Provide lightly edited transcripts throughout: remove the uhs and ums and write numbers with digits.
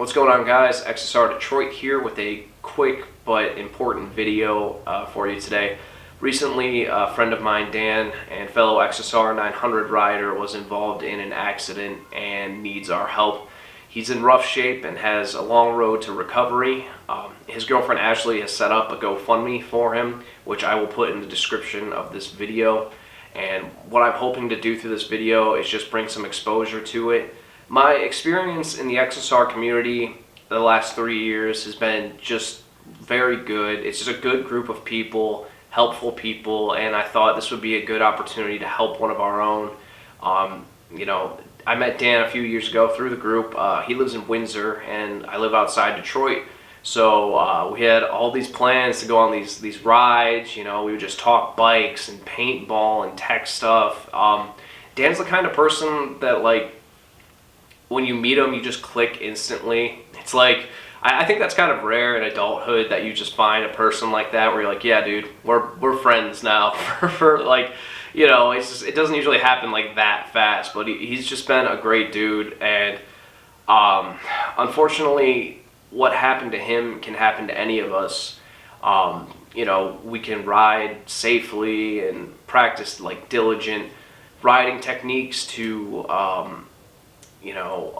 What's going on, guys? XSR Detroit here with a quick but important video for you today. Recently, a friend of mine, Dan, and fellow XSR 900 rider was involved in an accident and needs our help. He's in rough shape and has a long road to recovery. His girlfriend Ashley has set up a GoFundMe for him, which I will put in the description of this video. And what I'm hoping to do through this video is just bring some exposure to it. My experience in the XSR community the last 3 years has been just very good. It's just a good group of people, helpful people, and I thought this would be a good opportunity to help one of our own. I met Dan a few years ago through the group. He lives in Windsor, and I live outside Detroit. So we had all these plans to go on these rides. We would just talk bikes and paintball and tech stuff. Dan's the kind of person that, like, when you meet him, you just click instantly. It's like, I think that's kind of rare in adulthood, that you just find a person like that where you're like, yeah, dude, we're friends now. It doesn't usually happen like that fast, but he's just been a great dude. And unfortunately, what happened to him can happen to any of us. We can ride safely and practice like diligent riding techniques to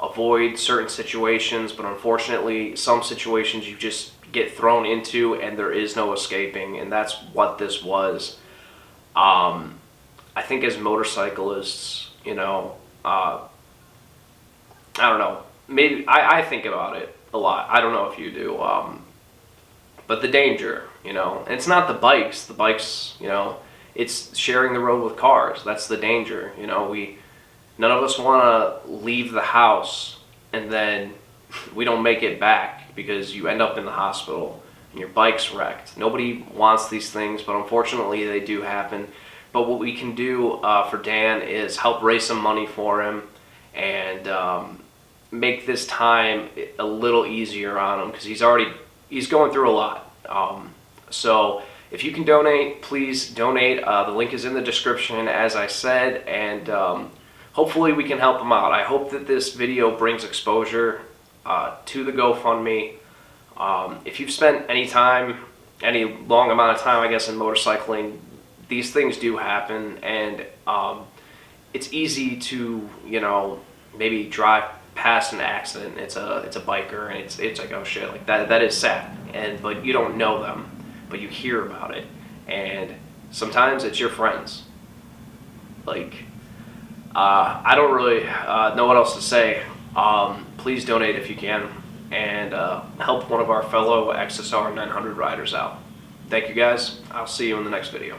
avoid certain situations, but unfortunately some situations you just get thrown into and there is no escaping, and that's what this was. I think as motorcyclists, I don't know, maybe I think about it a lot. I don't know if you do, but the danger, and it's not the bikes, it's sharing the road with cars. That's the danger. None of us want to leave the house and then we don't make it back because you end up in the hospital and your bike's wrecked. Nobody wants these things, but unfortunately they do happen. But what we can do for Dan is help raise some money for him and make this time a little easier on him, because he's going through a lot. So if you can donate, please donate. The link is in the description, as I said, and hopefully we can help him out. I hope that this video brings exposure to the GoFundMe. If you've spent any long amount of time, I guess, in motorcycling, these things do happen, and it's easy to, maybe drive past an accident. It's a biker, and it's like, oh shit, like that is sad, but you don't know them, but you hear about it, and sometimes it's your friends. I don't really know what else to say. Please donate if you can, and help one of our fellow XSR 900 riders out. Thank you, guys. I'll see you in the next video.